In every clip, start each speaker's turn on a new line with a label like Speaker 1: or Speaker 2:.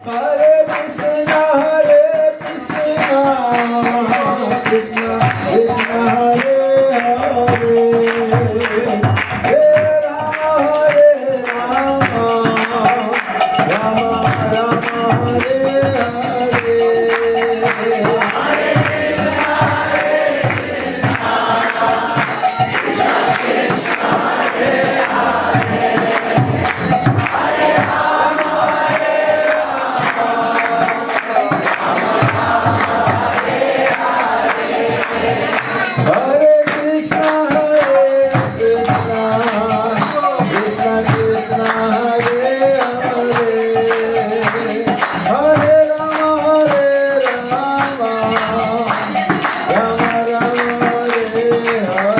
Speaker 1: Hare Krishna, Krishna Krishna Hare Hare, Hare Rama, Rama Rama Hare Hare. Hare Krishna, Krishna Krishna Hare Hare, Hare Rama, Rama Rama Hare Hare.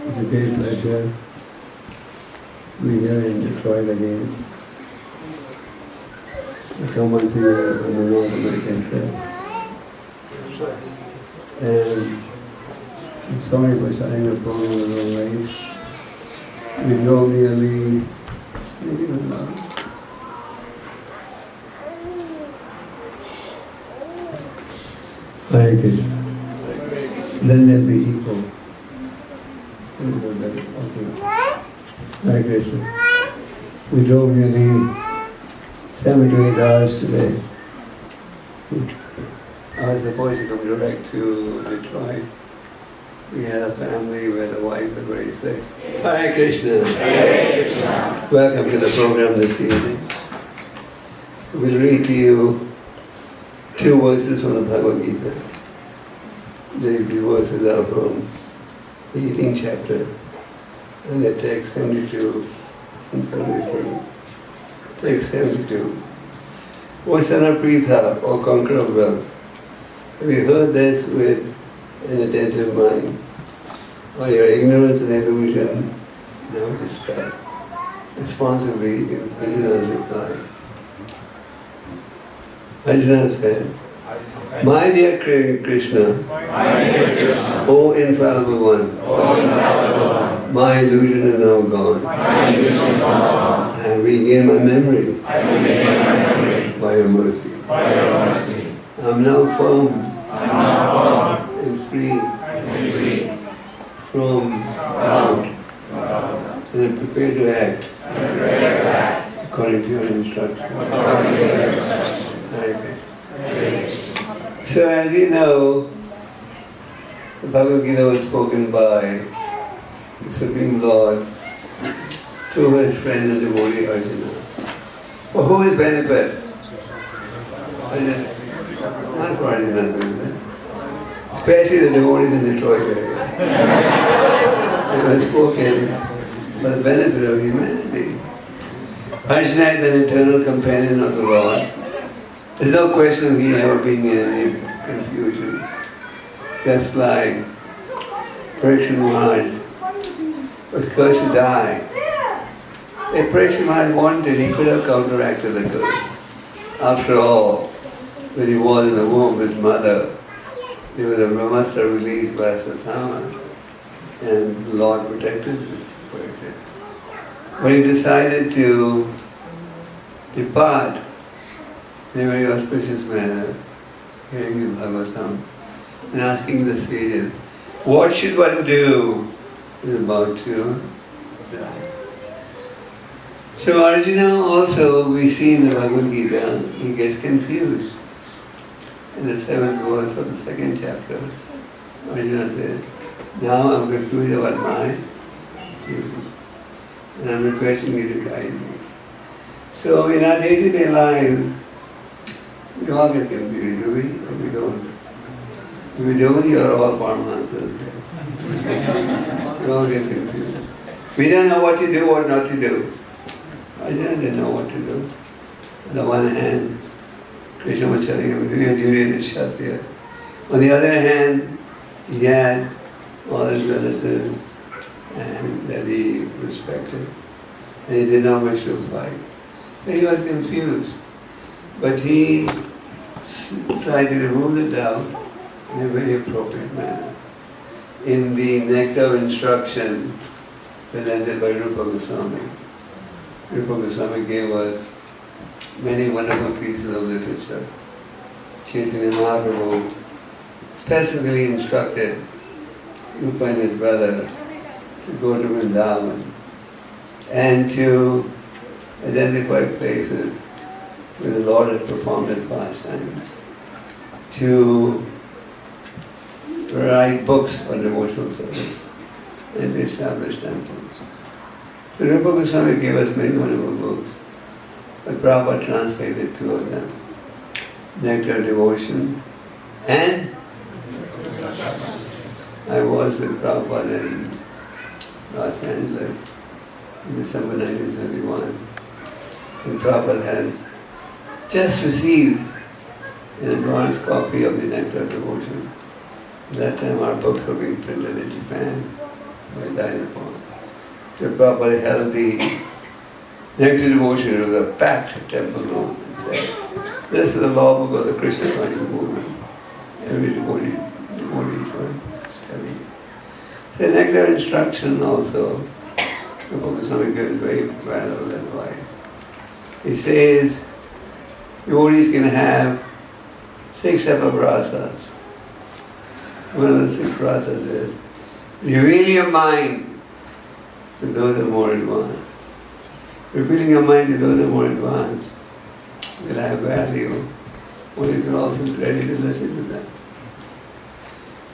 Speaker 2: It's a great pleasure to be here in Detroit again. I come once a year on the North American trip. And I'm sorry for starting the program a little late. We drove nearly, Hare Krishna. Then let me equal. Okay. Hare Krishna. We drove nearly 7 to 8 hours today. I was supposed to come direct to Detroit. We had a family where the wife was very sick. Hare Krishna.
Speaker 3: Hare Krishna.
Speaker 2: Welcome to the program this evening. We'll read to you 2 verses from the Bhagavad Gita. The verses are from the 18th chapter, and they take 72 and 73. Take 72. O son of Pritha, O conqueror of wealth, have you heard this with an attentive mind? Or your ignorance and illusion now dispelled? Responsibly, Arjuna's reply. Arjuna said, My dear Krishna, O infallible one, my illusion is now gone. I have regained my memory by your mercy. I am now firm and free from doubt and am prepared to act according to your instruction. So as you know, the Bhagavad Gita was spoken by the Supreme Lord to his friend and devotee Arjuna. For whose benefit? Not for Arjuna's benefit. Especially the devotees in the Detroit area. It was spoken for the benefit of humanity. Arjuna is an eternal companion of the Lord. There's no question of he ever being in any confusion. Just like Krishna Maharaj was cursed to die. If Krishna Maharaj wanted, he could have counteracted the curse. After all, when he was in the womb of his mother, there was a brahmastra released by Satama, and the Lord protected him. When he decided to depart in a very auspicious manner, hearing the Bhagavatam, and asking the sages, what should one do? He was about to die. So Arjuna also, we see in the Bhagavad Gita, he gets confused. In the 7th verse of the 2nd chapter, Arjuna said, now I'm confused about my duty, and I'm requesting you to guide me. So in our day-to-day lives, we all get confused, do we? Or we don't? If we don't, you're all Paramahansas. We all get confused. We don't know what to do, what not to do. Arjuna didn't know what to do. On the one hand, Krishna was telling him, do your duty as a Kshatriya. On the other hand, he had all his relatives and that he respected. And he did not wish to fight. So he was confused. But he tried to remove the doubt in a very appropriate manner. In the nectar of instruction presented by Rupa Goswami. Rupa Goswami gave us many wonderful pieces of literature. Chaitanya Mahaprabhu specifically instructed Rupa and his brother to go to Vrindavan and to identify places where the Lord had performed his pastimes, to write books for devotional service and to establish temples. So Rupa Goswami gave us many wonderful books, but Prabhupada translated two of them, Nectar of Devotion and I was with Prabhupada in Los Angeles in December 1971. And Prabhupada had just received an advance copy of the Nectar of Devotion. At that time our books were being printed in Japan by Dynapon. So Prabhupada held the Nectar of Devotion. It was a packed temple room and said, this is the law book of the Krishna conscious movement. Every devotee should study it. So Nectar instruction also, Rupa Goswami gives very valuable advice. He says, devotees can have 6 types of rasas. One of the 6 rasas is, reveal your mind to those who are more advanced. Revealing your mind to those who are more advanced will have value only if you're also ready to listen to them.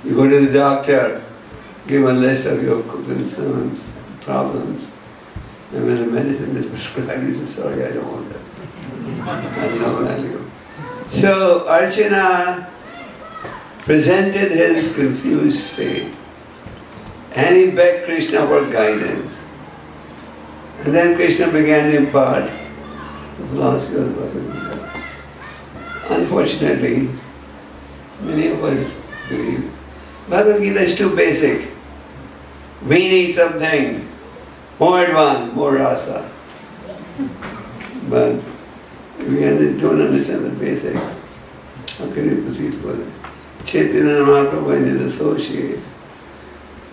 Speaker 2: You go to the doctor, give a list of your concerns, problems, and when the medicine is prescribed, you say, sorry, I don't want that. Has no value. So Arjuna presented his confused state and he begged Krishna for guidance. And then Krishna began to impart the philosophy of the Bhagavad Gita. Unfortunately, many of us believe Bhagavad Gita is too basic. We need something more advanced, more rasa. But if we don't understand the basics, how can we proceed further? Chaitanya Mahaprabhu and his associates,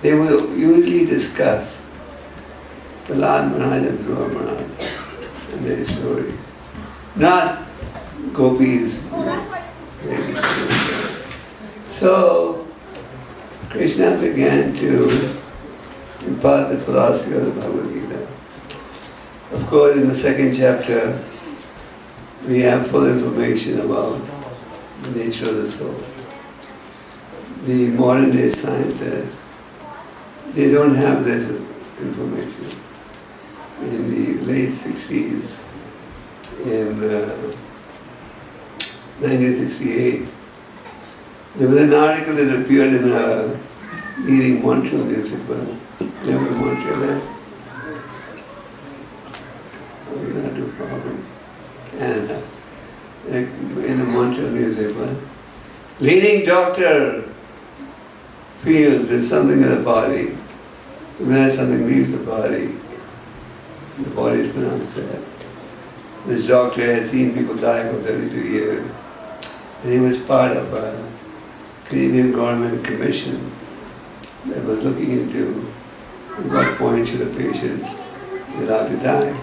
Speaker 2: they will usually discuss Prahlad Maharaj and Dhruva Maharaj and their stories, not gopis. So Krishna began to impart the philosophy of the Bhagavad Gita. Of course, in the 2nd chapter, we have full information about the nature of the soul. The modern day scientists, they don't have this information. In the late 60s, in 1968, there was an article that appeared in a leading Montreal newspaper. Remember Montreal? Oh, you're not too far from Canada. In a Montreal newspaper. Leading doctor feels there's something in the body. When something leaves the body is pronounced dead. This doctor had seen people die for 32 years. And he was part of a Canadian government commission that was looking into at what point should a patient be allowed to die.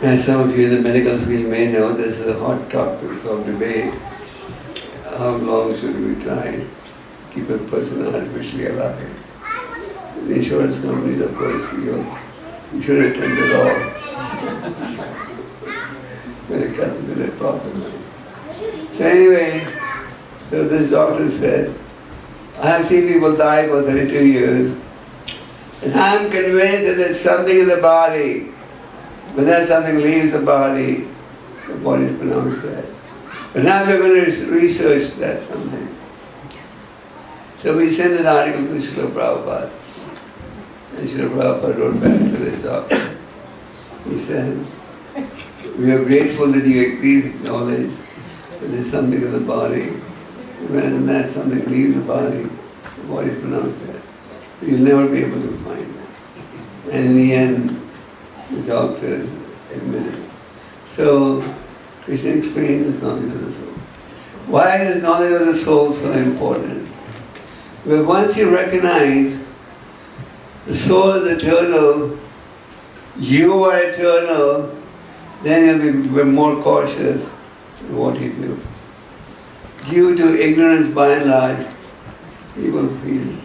Speaker 2: As some of you in the medical field may know, this is a hot topic of debate. How long should we try to keep a person artificially alive? The insurance companies, of course, feel you shouldn't attend at all. When it comes to that problem. So anyway, so this doctor said, I have seen people die for 32 years, and I am convinced that there's something in the body. When that something leaves the body is pronounced dead. But now we're going to research that something. So we sent an article to Srila Prabhupada. And Srila Prabhupada wrote back to the doctor. He said, we are grateful that you please acknowledge that there's something in the body. When that something leaves the body is pronounced dead. You'll never be able to find it. And in the end, the doctors admitted. So Krishna explains this knowledge of the soul. Why is knowledge of the soul so important? Well, once you recognize the soul is eternal, you are eternal, then you'll be more cautious in what you do. Due to ignorance by and large, people feel,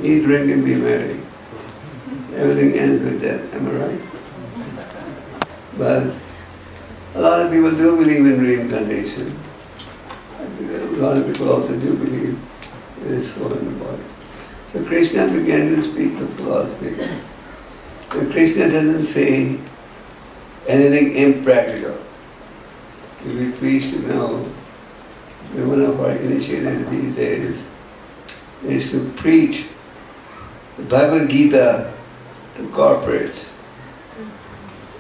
Speaker 2: eat, drink and be merry. Everything ends with death, am I right? But a lot of people do believe in reincarnation. A lot of people also do believe in the soul in the body. So Krishna began to speak the philosophy. And Krishna doesn't say anything impractical. You'll be pleased to know that one of our initiatives these days is to preach the Bhagavad Gita to corporates.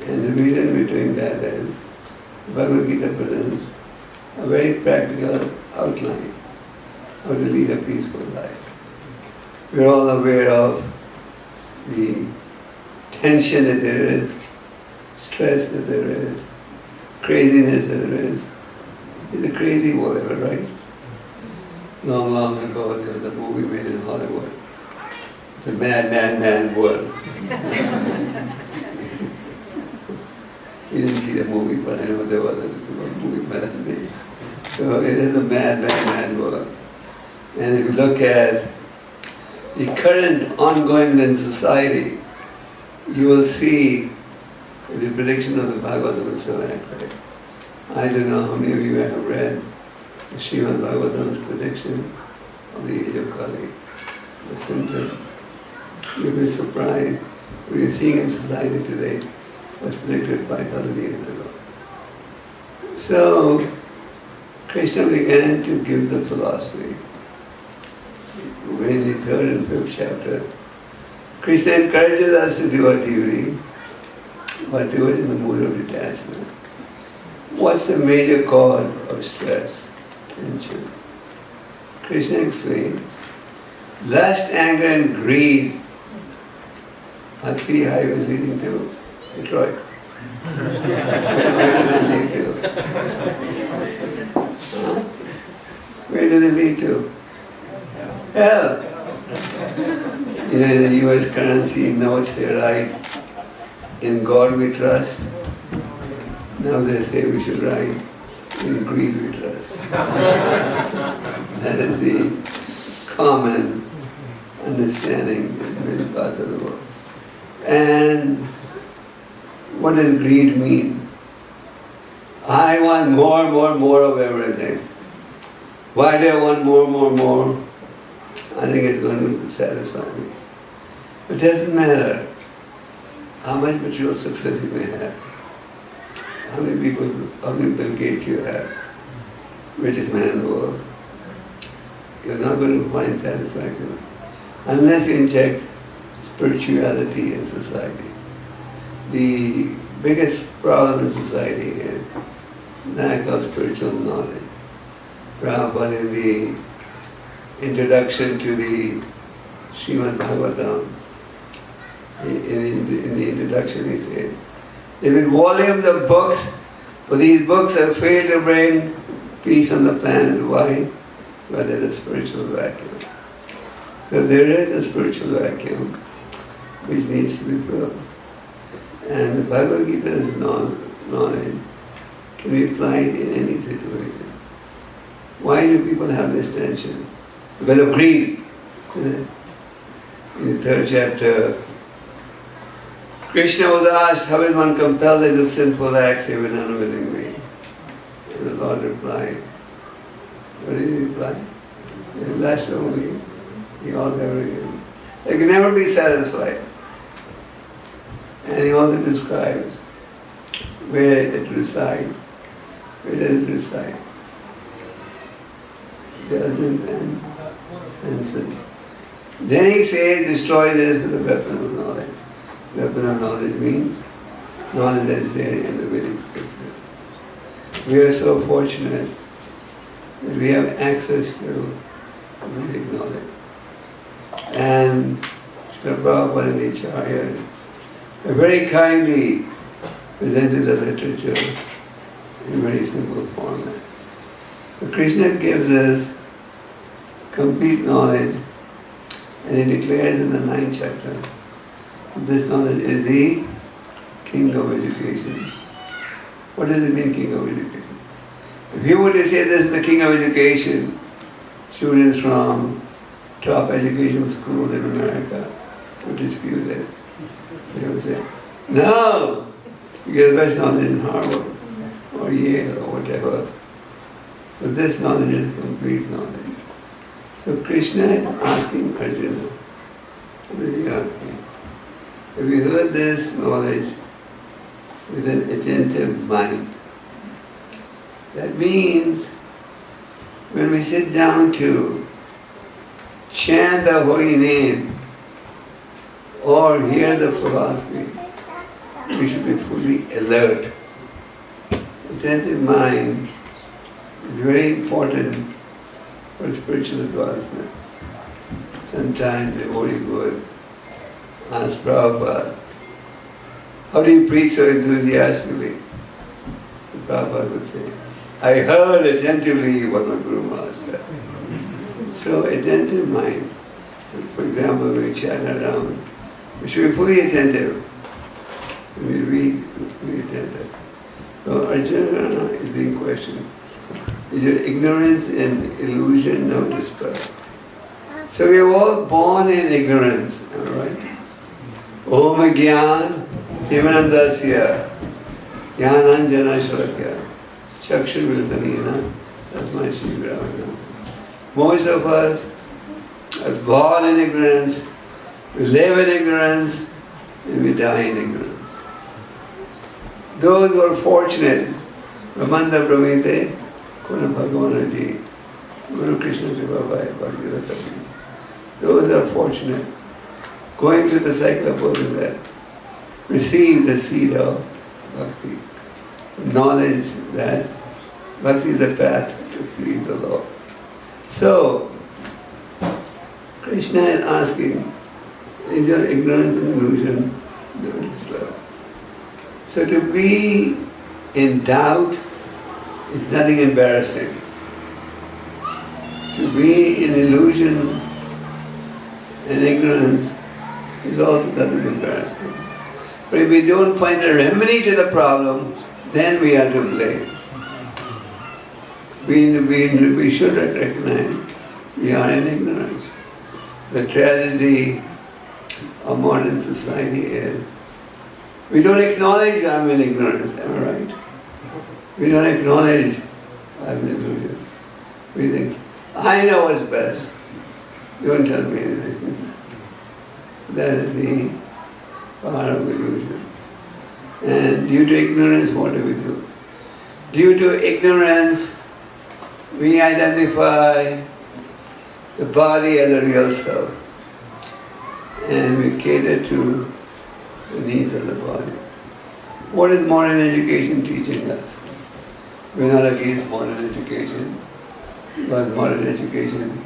Speaker 2: And the reason we're doing that is the Bhagavad Gita presents a very practical outline how to lead a peaceful life. We're all aware of the tension that there is, stress that there is, craziness that there is. It's a crazy world, right? Long, long ago, there was a movie made in Hollywood. It's a mad world. You didn't see the movie, but I know there was a movie better than me. So it is a mad world. And if you look at the current ongoings in society, you will see the prediction of the Bhagavatam is so accurate. I don't know how many of you have read the Srimad Bhagavatam's prediction of the age of Kali, the symptoms. You'll be surprised what you're seeing in society today was predicted 5,000 years ago. So, Krishna began to give the philosophy. We're in the 3rd and 5th chapter. Krishna encourages us to do our duty, but do it in the mood of detachment. What's the major cause of stress, tension? Krishna explains, lust, anger and greed are 3 highways leading to Detroit. Where do they lead to? Huh? Where do they lead to? Hell. You know, the US currency notes they write, in God we trust. Now they say we should write, in greed we trust. That is the common understanding in many parts of the world. And what does greed mean? I want more of everything. Why do I want more? I think it's going to satisfy me. It doesn't matter how much material success you may have, how many Bill Gates you have, richest man in the world. You're not going to find satisfaction unless you inject spirituality in society. The biggest problem in society is lack of spiritual knowledge. Prabhupada in the introduction to the Srimad Bhagavatam, in the introduction he said, there have been volumes of books, but these books have failed to bring peace on the planet. Why? Because there's a spiritual vacuum. So there is a spiritual vacuum which needs to be filled. And the Bhagavad Gita's knowledge can be applied in any situation. Why do people have this tension? Because of greed. In the 3rd chapter, Krishna was asked, how is one compelled to do sinful acts even unwillingly? And the Lord replied, what did he reply? That's only, he also everything. They can never be satisfied. And he also describes where it resides. Where does it reside? Judgment and senses. Then he says, destroy this with a weapon of knowledge. Weapon of knowledge means knowledge that is there in the Vedic scripture. We are so fortunate that we have access to Vedic knowledge. And Srila Prabhupada and the Acharyas have very kindly presented the literature in very simple format. So Krishna gives us complete knowledge, and he declares in the 9th chapter, This knowledge is the king of education. What does it mean, king of education? If you were to say this is the king of education, students from top educational schools in America would dispute it. They would say, no, you get the best knowledge in Harvard or Yale or whatever. But this knowledge is complete knowledge. So Krishna is asking Arjuna, what is he asking? Have you heard this knowledge with an attentive mind? That means when we sit down to chant the holy name or hear the philosophy, we should be fully alert. Attentive mind is very important for spiritual advancement. Sometimes the devotees would ask Prabhupada, how do you preach so enthusiastically? And Prabhupada would say, I heard attentively what my Guru Maharaj said. So attentive mind. So for example, we chant around, we should be fully attentive. When we read, fully attentive. So Arjuna is being questioned. Is your ignorance and illusion now dispelled? So we are all born in ignorance, am I right? Om Gyan Himanandasya Jnananjana Shalakya Chakshu Vildanina Tasmai Shri Gravana. Most of us are born in ignorance, we live in ignorance, and we die in ignorance. Those who are fortunate, Brahmanda Brahmite, Kuna Bhagavana Ji, Guru Krishna Kripa Bhai, Bhagavata Ji. Those are fortunate, going through the cycle of both of that, receive the seed of bhakti, knowledge that bhakti is the path to please the Lord. So, Krishna is asking, is your ignorance and illusion not dispelled? So to be in doubt is nothing embarrassing. To be in illusion and ignorance is also nothing embarrassing. But if we don't find a remedy to the problem, then we are to blame. We should recognize we are in ignorance. The tragedy of modern society is we don't acknowledge I'm in ignorance, am I right? We don't acknowledge I'm in illusion. We think, I know what's best. Don't tell me anything. That is the power of illusion. And due to ignorance, what do? Due to ignorance, we identify the body as a real self. And we cater to the needs of the body. What is modern education teaching us? We're not against modern education, because modern education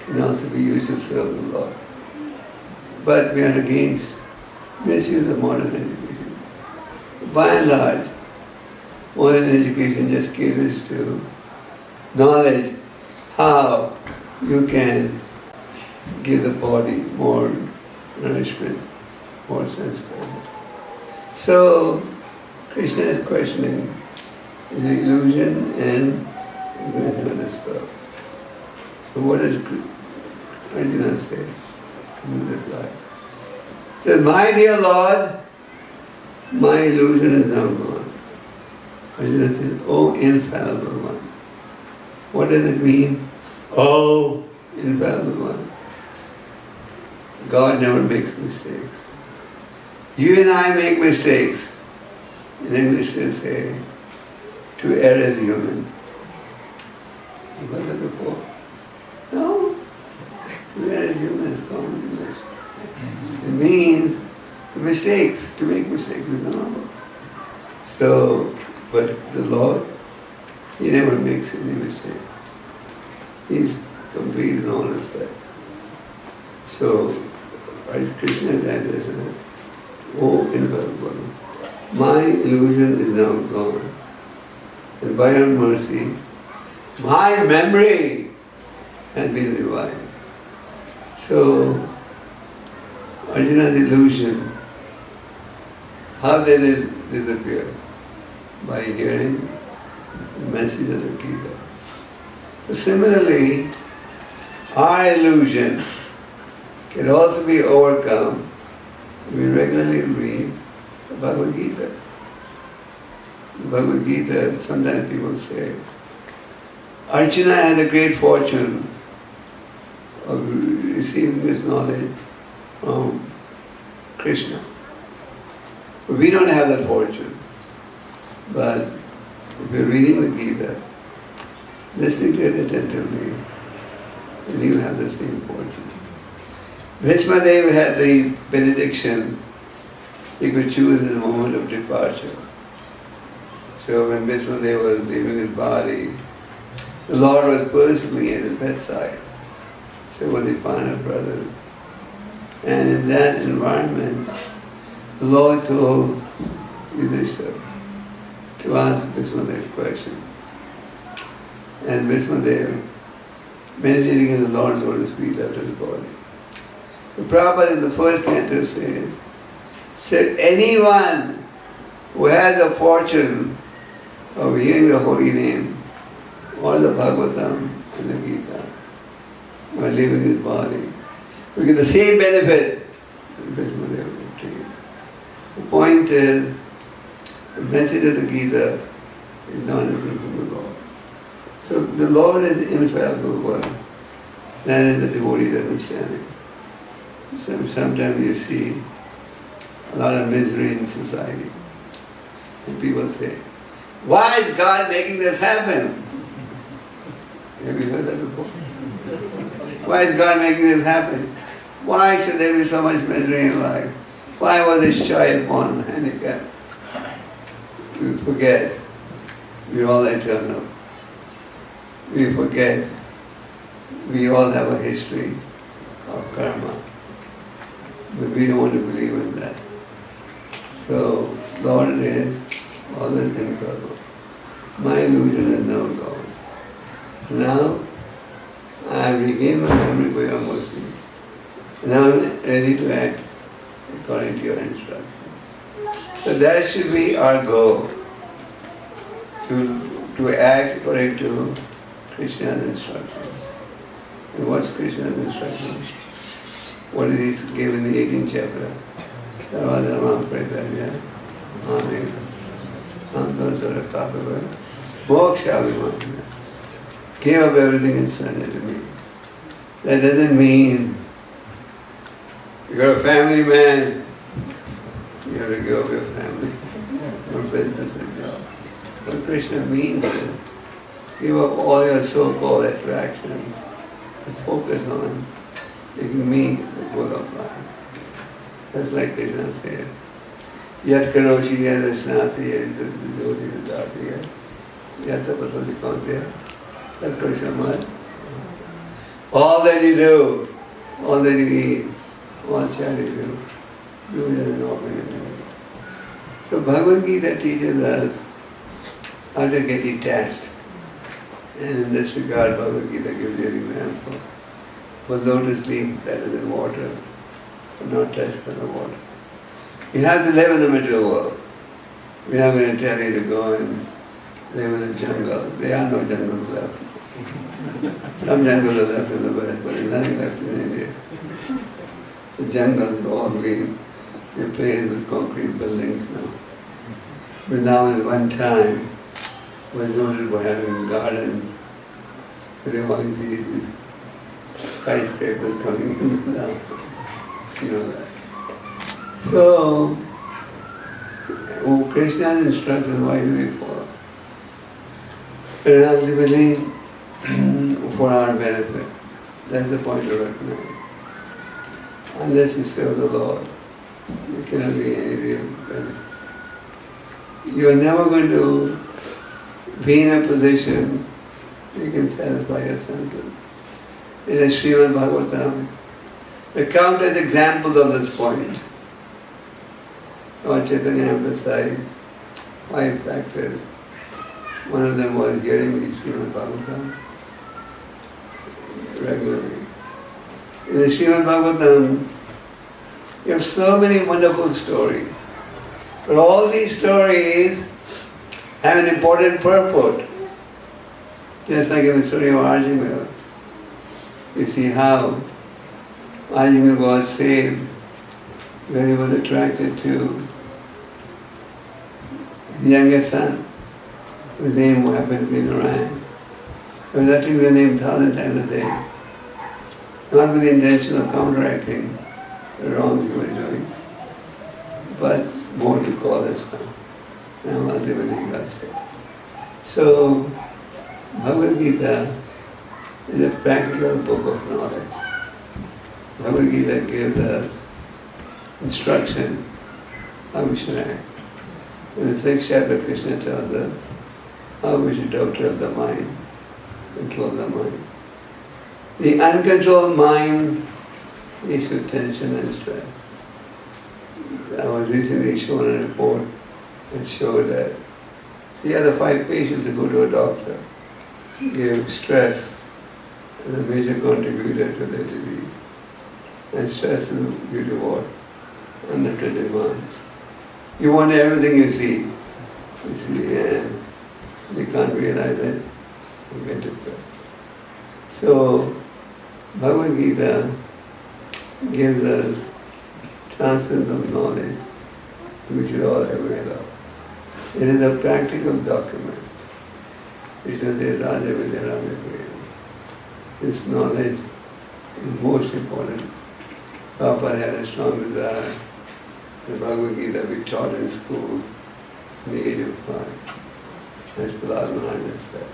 Speaker 2: can also be used to serve the Lord. But we are against misuse of modern education. By and large, modern education just caters to knowledge how you can give the body more nourishment, more sense pleasure. So, Krishna is questioning the illusion and ignorance dispelled. So what does Arjuna say in reply? He says, my dear Lord, my illusion is now gone. Arjuna says, oh infallible one. What does it mean? Oh infallible one. God never makes mistakes. You and I make mistakes. In English they say, to err is human. You heard that before? No. To err is human is common English. It means mistakes, to make mistakes is normal. So, but the Lord, He never makes any mistake. He's complete in all respects. So, Krishna is addressing, oh infallible, my illusion is now gone. And by your mercy, my memory has been revived. So, Arjuna's illusion How they disappear? By hearing the message of the Gita. So similarly, our illusion can also be overcome if we regularly read the Bhagavad Gita. The Bhagavad Gita, sometimes people say, Arjuna had a great fortune of receiving this knowledge from Krishna. But we don't have that fortune. But if you're reading the Gita, listening to it attentively, then you have the same fortune. Bhishma Deva had the benediction. He could choose his moment of departure. So when Bhishma Deva was leaving his body, the Lord was personally at his bedside. So were the Pandava brothers. And in that environment, the Lord told Yudhishthira to ask Bhishma Deva questions. And Bhishma Deva, meditating in the Lord, so to speak, after his body. So Prabhupada in the first canto said anyone who has a fortune of hearing the holy name or the Bhagavatam and the Gita while leaving his body will get the same benefit that Bhishma Deva obtained. The point is, the message of the Gita is not different from the Lord. So the Lord is infallible one. That is the devotee's understanding. Sometimes you see a lot of misery in society. And people say, why is God making this happen? Have you heard that before? Why is God making this happen? Why should there be so much misery in life? Why was this child born handicapped? We forget we're all eternal. We forget we all have a history of karma. But we don't want to believe in that. So, Lord is always infallible. My illusion is now gone. Now, I have regained my memory for your mercy. Now I'm ready to act according to your instructions. So that should be our goal, to act according to Krishna's instructions. And what's Krishna's instructions? What did he give in the 18th chapter? Sarvadharma Parityajya Mame Amtam Sarvapapava Moksha Vimamya. Give up everything and surrender to me. That doesn't mean you're a family man, you have to give up your family, your business and job. What Krishna means is give up all your so-called attractions and focus on making me the goal of life. That's like Krishna said, Yat karoshi yadashnati yadyosi yadasi yat tapasali kantya tat karishamad. All that you do, all that you eat, all charity you do it as an offering unto me. So Bhagavad Gita teaches us how to get detached. And in this regard, Bhagavad Gita gives you an example. For lotus leaf that is in water, but not touched by the water. You have to live in the material world. We're not going to tell you to go and live in the jungle. There are no jungles left. Some jungles are left in the West, but there's nothing left in India. The jungles have all been replaced with concrete buildings now. Vrindavan at one time was noted for having gardens. So they always see these skyscrapers coming in now. You know that. So, Krishna's instructions, why do we follow? And ultimately, for our benefit. That's the point to recognize. Unless you serve the Lord, there cannot be any real benefit. You are never going to be in a position you can satisfy your senses. In the Srimad Bhagavatam, the countless examples of this point. Lord Chaitanya emphasized 5 factors. One of them was hearing the Srimad Bhagavatam regularly. In the Srimad Bhagavatam, you have so many wonderful stories. But all these stories have an important purport. Just like in the story of Arjuna, you see how Arjuna was saved when he was attracted to his youngest son, whose name happened to be Narayan. He was uttering the name 1,000 times a day, not with the intention of counteracting the wrongs he was doing, but more to call his son. And ultimately he got saved. So, Bhagavad Gita is a practical book of knowledge. Bhagavad Gita gives us instruction how we should act. In the 6th chapter, Krishna tells us how we should doctor the mind, control the mind. The uncontrolled mind leads to tension and stress. I was recently shown a report that showed that the other 5 patients who go to a doctor give stress as a major contributor to their disease. And stress is due to what? Unlimited demands. You want everything you see, and you can't realize it, you get depressed. So, Bhagavad Gita gives us transcendental knowledge we should all avail of. It is a practical document. Krishna says, Raja Vidya Raja Kriya. This knowledge is most important. Prabhupada had a strong desire the Bhagavad Gita be taught in schools in the age of 5, as Prahlad Maharaj said.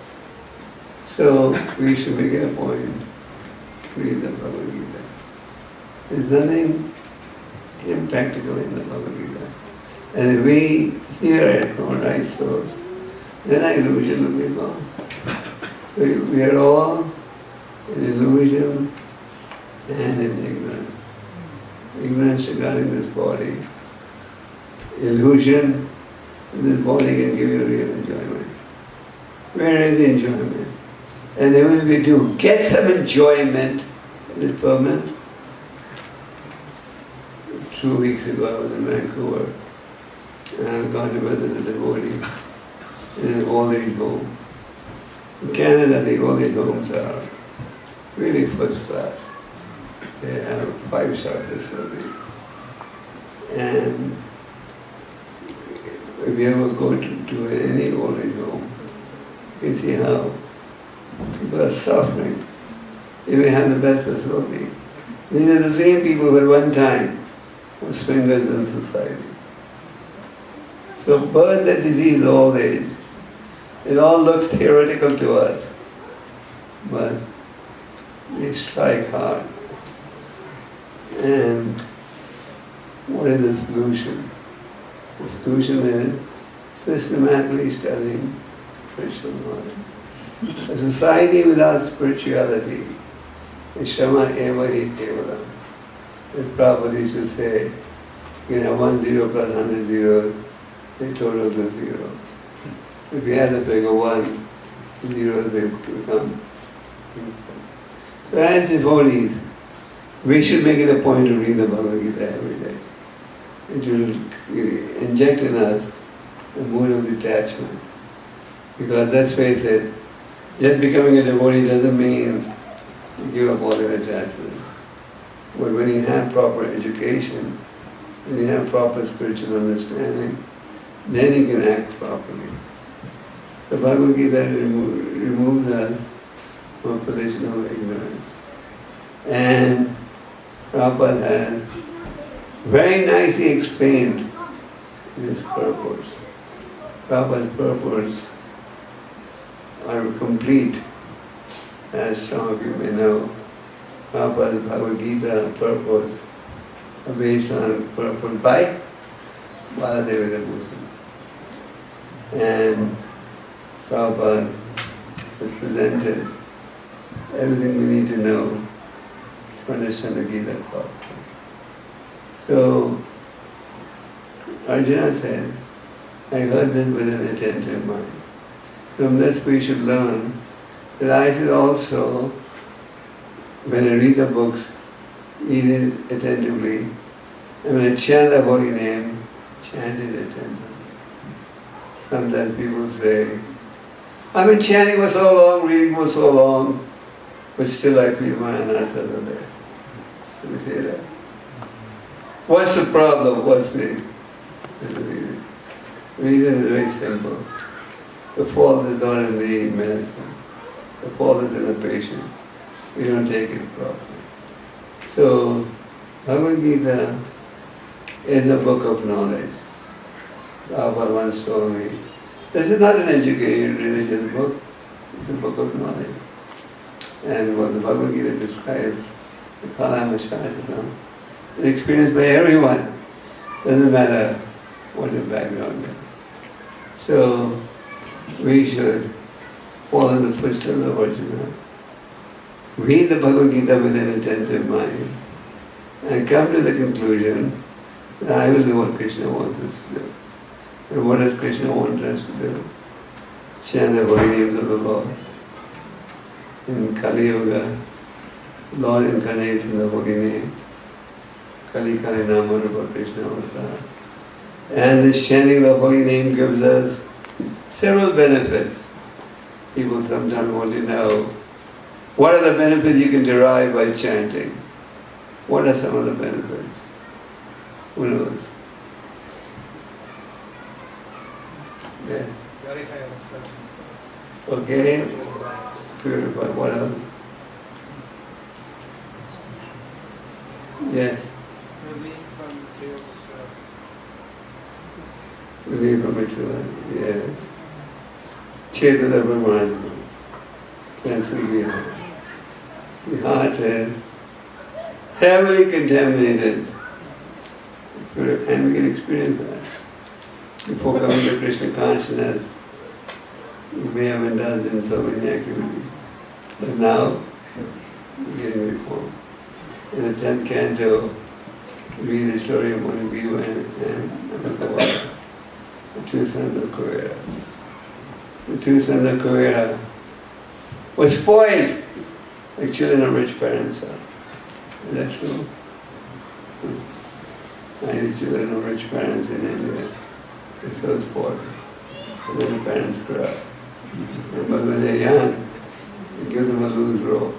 Speaker 2: So we should make it a point to read the Bhagavad Gita. There's nothing impractical in the Bhagavad Gita. And if we hear it from a right source, then our illusion will be gone. So we are all in illusion and in ignorance. Ignorance regarding this body. Illusion in this body can give you real enjoyment. Where is the enjoyment? And even if we do get some enjoyment, is it permanent? 2 weeks ago I was in Vancouver and I've gone to visit a devotee in an old age home. In Canada, the old age homes are really first class. They have 5-star facilities. And if you ever go to any old age home, you can see how people are suffering. They may have the best facility. These are the same people who at one time were swingers in society. So birth and disease, old age, it all looks theoretical to us, but they strike hard. And what is the solution? The solution is systematically studying spiritual knowledge. A society without spirituality is shama eva hi kevalam. As Prabhupada used to say, you can have 1 0 plus 100 zeros, they total to 0. If you add the figure 1, zeros will become infinite. So as devotees, we should make it a point to read the Bhagavad Gita every day. It will inject in us a mood of detachment. Because let's face it, just becoming a devotee doesn't mean you give up all your attachments. But when you have proper education, when you have proper spiritual understanding, then you can act properly. So Bhagavad Gita removes us from a position of ignorance. And Prabhupada has very nicely explained this purpose. Prabhupada's purpose are complete, as some of you may know. Prabhupada's Bhagavad Gita purpose are based on purpose by Baladeva Bhusan. And Prabhupada has presented everything we need to know to understand the Gita properly. So Arjuna said, I heard this with an attentive mind. From this we should learn that I should also, when I read the books, read it attentively. And when I chant the holy name, chanted it 10 times. Sometimes people say, I've been chanting for so long, reading for so long, but still I feel my anarthas are there. Can we say that? What's the problem? What's the reason? The reason is very simple. The fault is not in the minister. The fault is in the patient. We don't take it properly. So, Bhagavad Gita is a book of knowledge. Gopal once told me, this is not an educated religious book, it's a book of knowledge. And what the Bhagavad Gita describes, the Kalam Shajanam, is experienced by everyone. Doesn't matter what your background is. So, we should follow the footsteps of Arjuna, read the Bhagavad Gita with an attentive mind, and come to the conclusion that I will do what Krishna wants us to do. And what does Krishna want us to do? Chant the holy names of the Lord. In Kali Yuga, Lord incarnates in the holy name. Kali Kali Nama Rupa Krishna Avatar. And this chanting the holy name gives us several benefits. People sometimes want to know, what are the benefits you can derive by chanting? What are some of the benefits? Who knows? Yeah.
Speaker 4: Purify ourselves.
Speaker 2: Okay. Purify. What else? Yes.
Speaker 4: Relief from material stress.
Speaker 2: Relief from material. Yes. Chetana Brahmananda. Cleansing the heart. The heart is heavily contaminated. And we can experience that. Before coming to Krishna consciousness, we may have indulged in so many activities. But now, we're getting reformed. In the 10th canto, we read the story of Monibiwa and Gopal, the two sons of Kuvera. The two sons of Kuvera were spoiled like children of rich parents are. Is that true? I see children of rich parents in India. They're so spoiled. And then the parents cry. But when they're young, you give them a loose rope.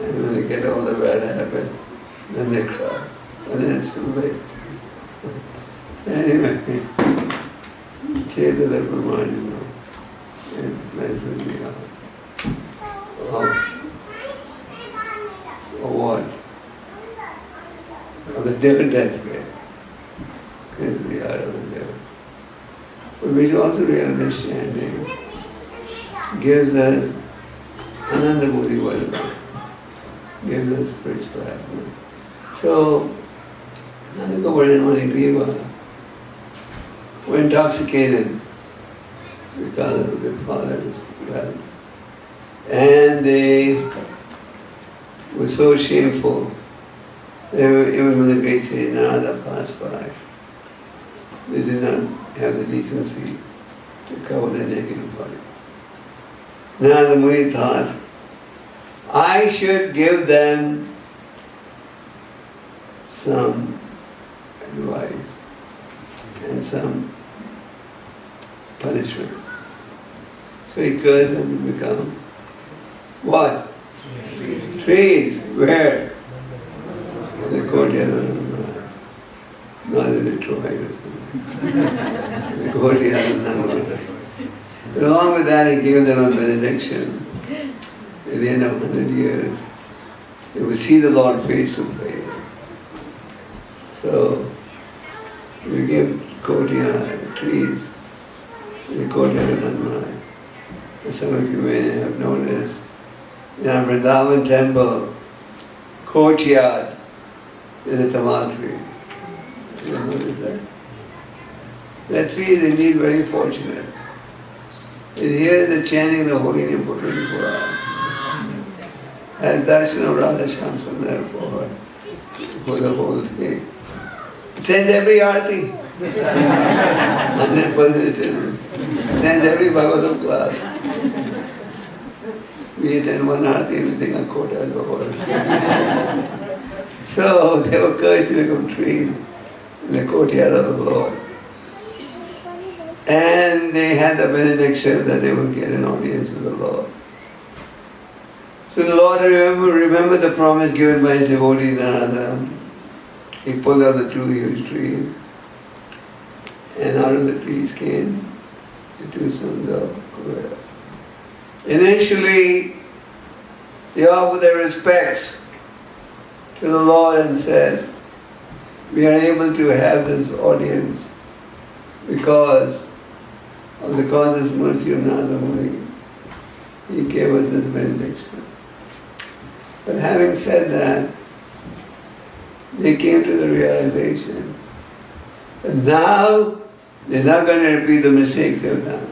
Speaker 2: And when they get all the bad habits, then they cry. And then it's too late. So anyway, Chetana Brahmananda and blessed the what? Of the devil test game. This is the art of the devil. But we should also realize chanting gives us Ananda Bodhi Vadana, gives us spiritual happiness. So, Ananda Gopal and Manigriva were intoxicated because of their father's wealth. And they were so shameful. Even when the great sage Narada passed by, they did not have the decency to cover their naked body. Narada Muni thought, I should give them some advice and some punishment. So he cursed them to become what? Trees. Where? In the courtyard of Nandamara. Not in Detroit or something. In the courtyard of Nandamara. Along with that, he gave them a benediction. At the end of 100 years, they would see the Lord face to face. So, we give courtyard, trees, in the courtyard of Nandamara. And some of you may have noticed, in our Vrindavan temple, courtyard is a tamal tree. You notice that? That tree is indeed very fortunate. It hears the chanting of the holy name for 24 hours. And darshan of Radha Shyam Sundar for the whole day. Attends every arti. 100% attendance. Attends every Bhagavatam class. We attend one arti and we think a quota as a whole. So they were cursed to become trees in the courtyard of the Lord. And they had the benediction that they would get an audience with the Lord. So the Lord remember the promise given by his devotee Narada. He pulled out the two huge trees, and out of the trees came the two sons of Kuvera. Initially, they offered their respects to the Lord and said, we are able to have this audience because of the causeless mercy of Narada Muni. He gave us this benediction. But having said that, they came to the realization that now they're not going to repeat the mistakes they've done.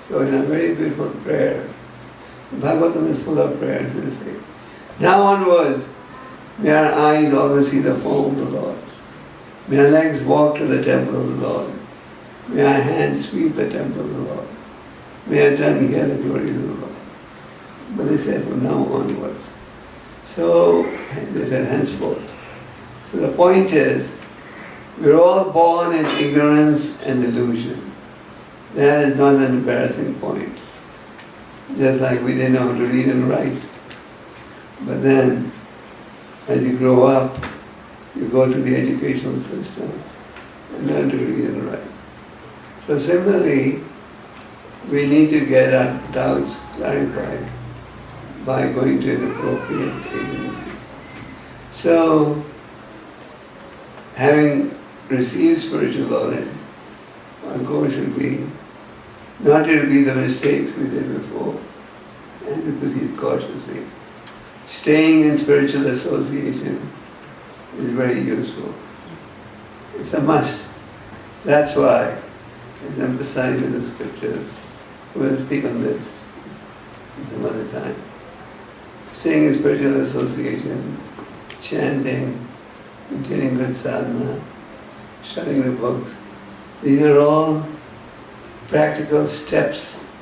Speaker 2: So in a very beautiful prayer, Bhagavatam is full of prayers, they say, now onwards, may our eyes always see the form of the Lord. May our legs walk to the temple of the Lord. May our hands sweep the temple of the Lord. May our tongue hear the glory of the Lord. But they said from now onwards. So they said henceforth. So the point is, we're all born in ignorance and delusion. That is not an embarrassing point. Just like we didn't know how to read and write. But then, as you grow up, you go through the educational system and learn to read and write. So similarly, we need to get our doubts clarified by going to an appropriate agency. So, having received spiritual knowledge, our goal should be not to repeat the mistakes we did before and to proceed cautiously. Staying in spiritual association is very useful. It's a must. That's why it's emphasized in the scriptures. We'll speak on this some other time. Staying in spiritual association, chanting, maintaining good sadhana, studying the books. These are all practical steps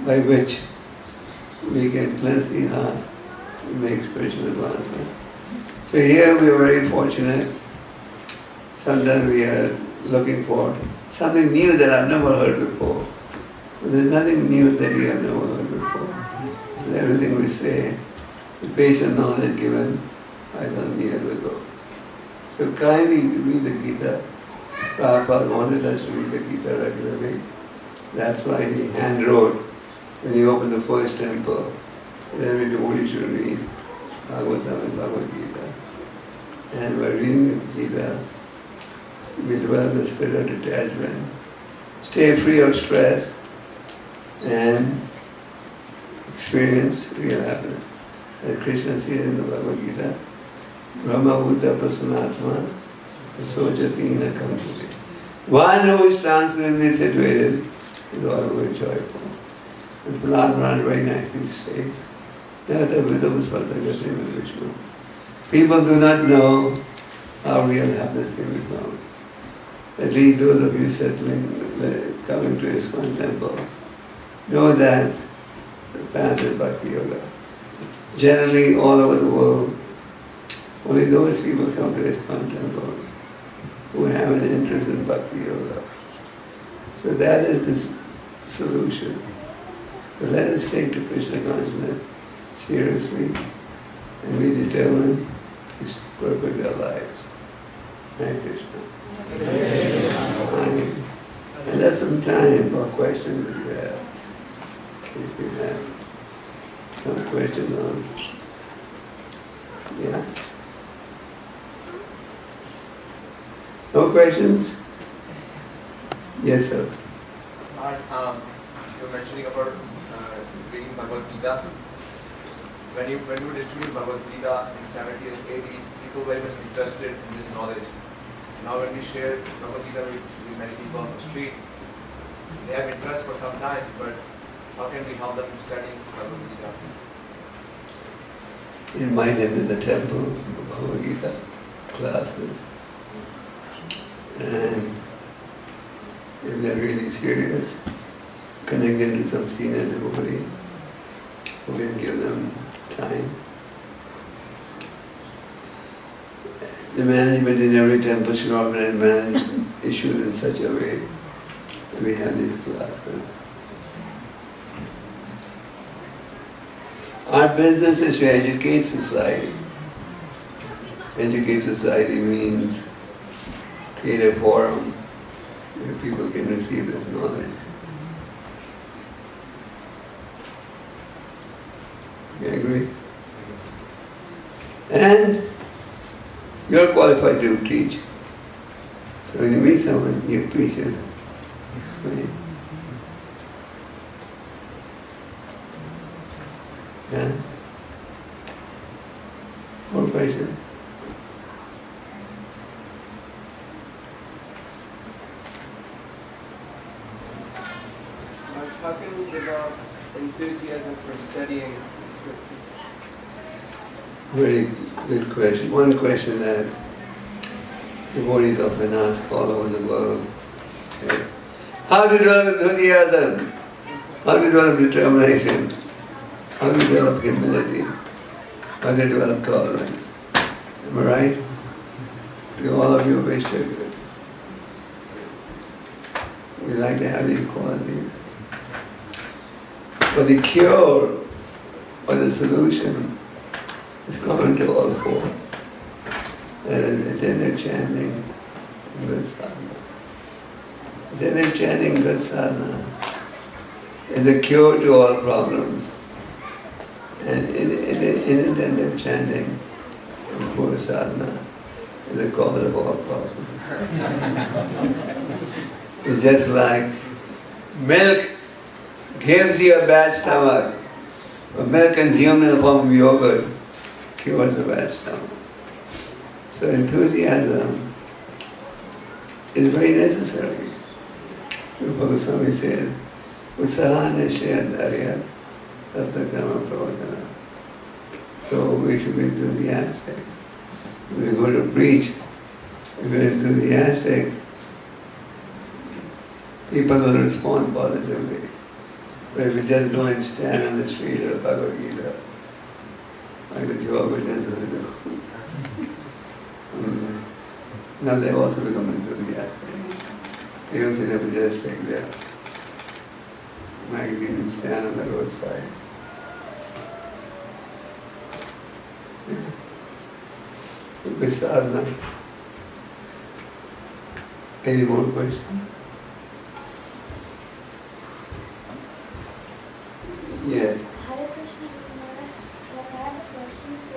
Speaker 2: by which we can cleanse the heart and make spiritual advancement. So here we are very fortunate. Sometimes we are looking for something new that I've never heard before. But there's nothing new that you have never heard before. And everything we say, the basic knowledge given 5,000 years ago. So kindly read the Gita. Prabhupada wanted us to read the Gita regularly. That's why he hand wrote when he opened the first temple, that every devotee should read Bhagavatam and Bhagavad Gita. And by reading the Gita, we develop the spirit of detachment, stay free of stress, and experience real happiness. As Krishna says in the Bhagavad Gita, Brahma Bhuta Prasanatma Sojati na Kamshati. One who is transcendently situated is always joyful. And Prahlad Maharaj very nicely says, people do not know how real happiness can be found. At least those of you settling, coming to ISKCON temples, know that the path is Bhakti Yoga. Generally, all over the world, only those people come to ISKCON temples who have an interest in Bhakti Yoga. So that is the solution. So let us take to Krishna consciousness seriously and be determined to perfect our lives. Hare Krishna. And there's some time for questions if you have. In case you have some questions on. Yeah? No questions? Yes, sir.
Speaker 3: You're mentioning about reading Bhagavad Gita. When you distribute Bhagavad Gita in 70s and 80s, people were very much interested in this knowledge. Now when we share Bhagavad Gita with many people on the street, they have interest for some time, but how can we help them in studying Bhagavad Gita?
Speaker 2: Invite them to the temple, Bhagavad Gita classes. And if they're really serious, connect them to some senior devotee who can give them time. The management in every temple should organize management issues in such a way We have these classes. Our business is to educate society. Educate society means create a forum where people can receive this knowledge. You agree? And you're qualified to teach. So when you meet someone, you preach it, explain. Yeah? More questions?
Speaker 4: How can we develop enthusiasm for studying the scriptures?
Speaker 2: Very good question. One question that devotees often ask all over the world is, how to develop enthusiasm? How to develop determination? How to develop humility? How to develop tolerance? Am I right? Do all of you wish to? We like to have these qualities. But the cure or the solution is common to all four. That is attentive chanting and good sadhana. Attentive chanting and good sadhana is the cure to all problems. And inattentive chanting and poor sadhana is the cause of all problems. It's just like milk gives you a bad stomach, but milk consumed in the form of yogurt cures the bad stomach. So enthusiasm is very necessary. Goswami says, Utsahana Shayadharya Sattakrama Pravadana. So we should be enthusiastic. If we go to preach, if we're enthusiastic, people will respond positively. But if we just go and stand on the street of Bhagavad Gita, like the Jehovah's Witnesses do, now they also become enthusiastic. Even if they would just take their magazine and stand on the roadside. Good sadhana. Any more questions? Yes.
Speaker 5: Hare Krishna, like I have a question. So,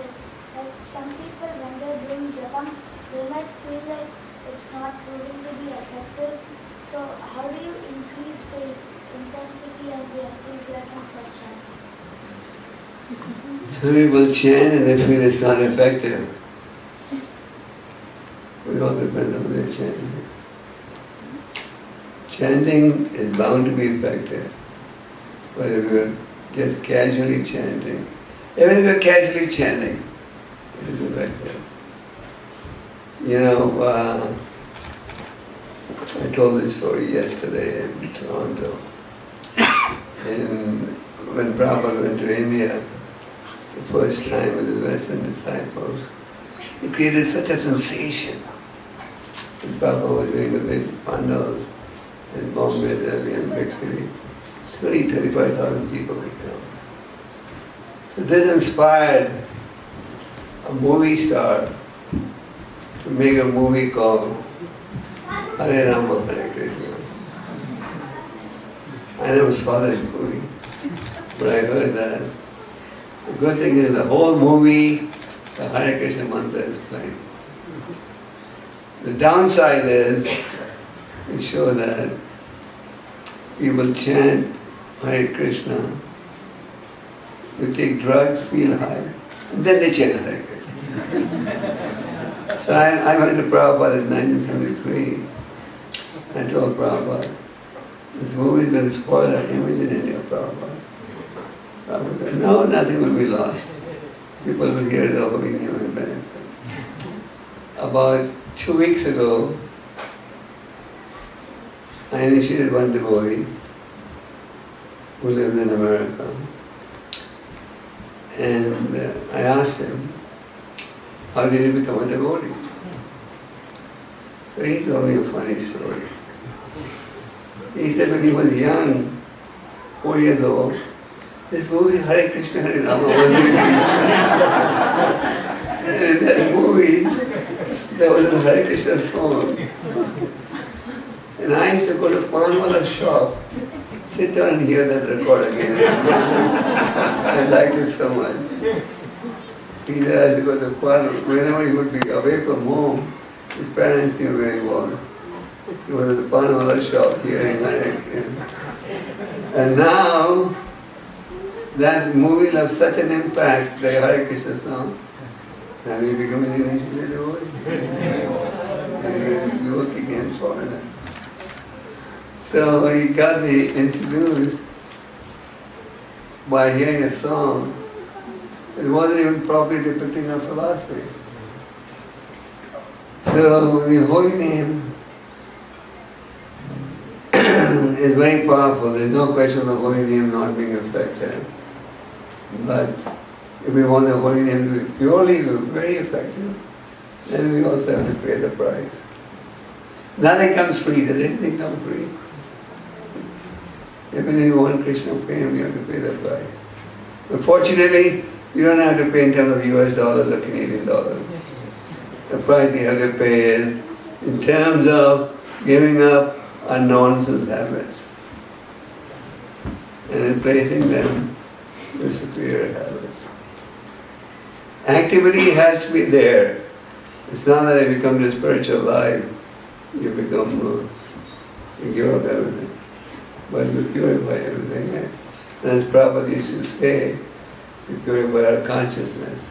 Speaker 5: like some people when they're doing japam, they might feel like it's not proving to be effective. So, how do you increase the intensity and the enthusiasm for chanting?
Speaker 2: Some people chant and they feel it's not effective. It all depends on their chanting. Chanting is bound to be effective. But if you're just casually chanting, even if you're casually chanting, it is effective. You know, I told this story yesterday in Toronto. When Prabhupada went to India, the first time with his Western disciples, he created such a sensation. And Prabhupada was doing the big pandals in Bombay, Delhi and big city. 35,000 people would come. So this inspired a movie star to make a movie called Hare Rama, Hare Krishna. I never saw that movie, but I heard that. The good thing is the whole movie, the Hare Krishna mantra is playing. The downside is, they show that people chant Hare Krishna, they take drugs, feel high, and then they chant Hare Krishna. So I went to Prabhupada in 1973. I told Prabhupada, this movie is going to spoil our image in India, Prabhupada. Prabhupada said, no, nothing will be lost. People will hear the holy name and benefit. About 2 weeks ago, I initiated one devotee who lives in America. And I asked him, how did he become a devotee? So he told me a funny story. He said when he was young, 4 years old, this movie Hare Krishna Hare Rama was released. And in that movie, there was a Hare Krishna song. And I used to go to Panwala's shop, sit down and hear that record again and again. I liked it so much. He said I used to go to Panwala. Whenever he would be away from home, his parents knew very well. He was at the Panwala shop hearing Hare Krishna. And now, that movie left such an impact, the Hare Krishna song, that we become an initiated devotee. And he's working in foreigner. So he got introduced by hearing a song. It wasn't even properly depicting our philosophy. So the holy name is very powerful. There's no question of the holy name not being effective. But if we want the holy name to be purely very effective, then we also have to pay the price. Nothing comes free. Does anything come free? Even if you want Krishna fame, you have to pay the price. Unfortunately, you don't have to pay in terms of US dollars or Canadian dollars. The price you have to pay is in terms of giving up our nonsense habits and replacing them with superior habits. Activity has to be there. It's not that you become the spiritual life, you become, you give up everything. But you purify everything. And as Prabhupada used to say, we purify our consciousness.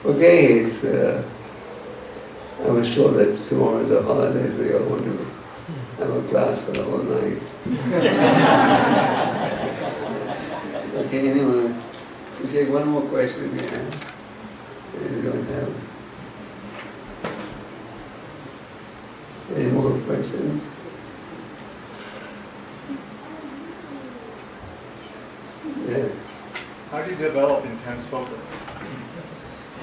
Speaker 2: Okay, it's, I was told that tomorrow is a holiday, so you all want to have a class for the whole night. Okay, anyway, we take one more question if you have. If you don't have any more questions. Yeah.
Speaker 6: How do you develop intense focus?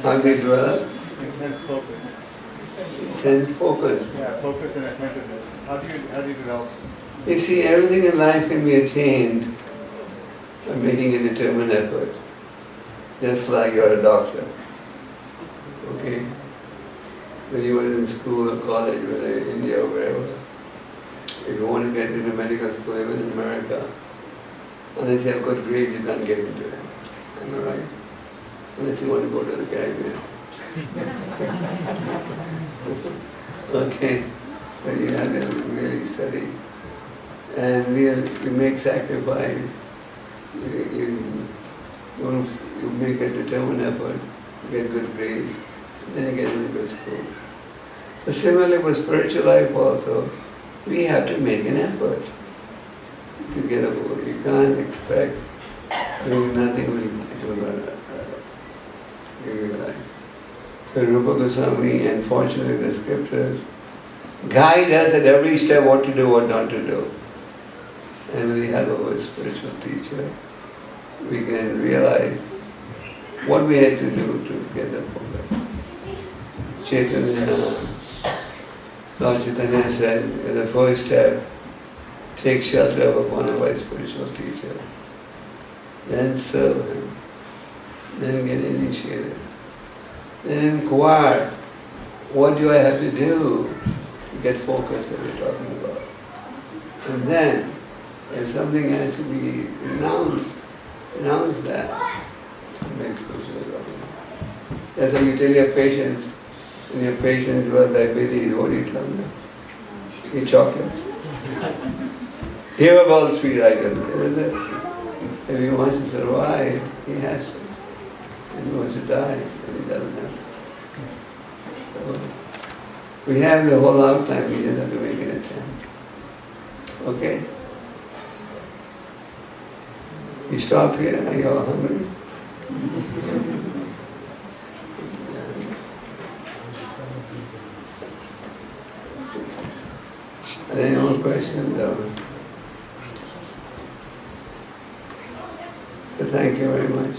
Speaker 2: How do you develop?
Speaker 6: Intense focus.
Speaker 2: Intense focus.
Speaker 6: Yeah, focus and attentiveness. How do you develop?
Speaker 2: You see, everything in life can be attained by making a determined effort. Just like you're a doctor. Okay? When you were in school or college, whether in India or wherever, if you want to get into medical school, even in America, unless you have good grades, you can't get into it. Am I right? Unless you want to go to the Caribbean. Okay, so you have to really study. And you make sacrifice. You make a determined effort, you get good grades, then you get into good schools. So similarly with spiritual life also, we have to make an effort to get a book. You can't expect doing nothing will give you life. So Rupa Goswami and fortunately the scriptures guide us at every step what to do, what not to do. And with the help of a spiritual teacher, we can realize what we had to do to get the program. Lord Chaitanya said, the first step, take shelter of a bona fide spiritual teacher, then serve him, then get initiated, then inquire, what do I have to do to get focused that we're talking about? And then, if something has to be renounced, renounce that. Make That's how you tell your patients, when your patients develop diabetes, what do you tell them? Eat chocolates. Give up all sweet items. If he wants to survive, he has to. If he wants to die, then he doesn't have to. So, we have the whole lifetime, we just have to make an attempt. Okay? You stop here, are you all hungry? Are there any more questions? So thank you very much.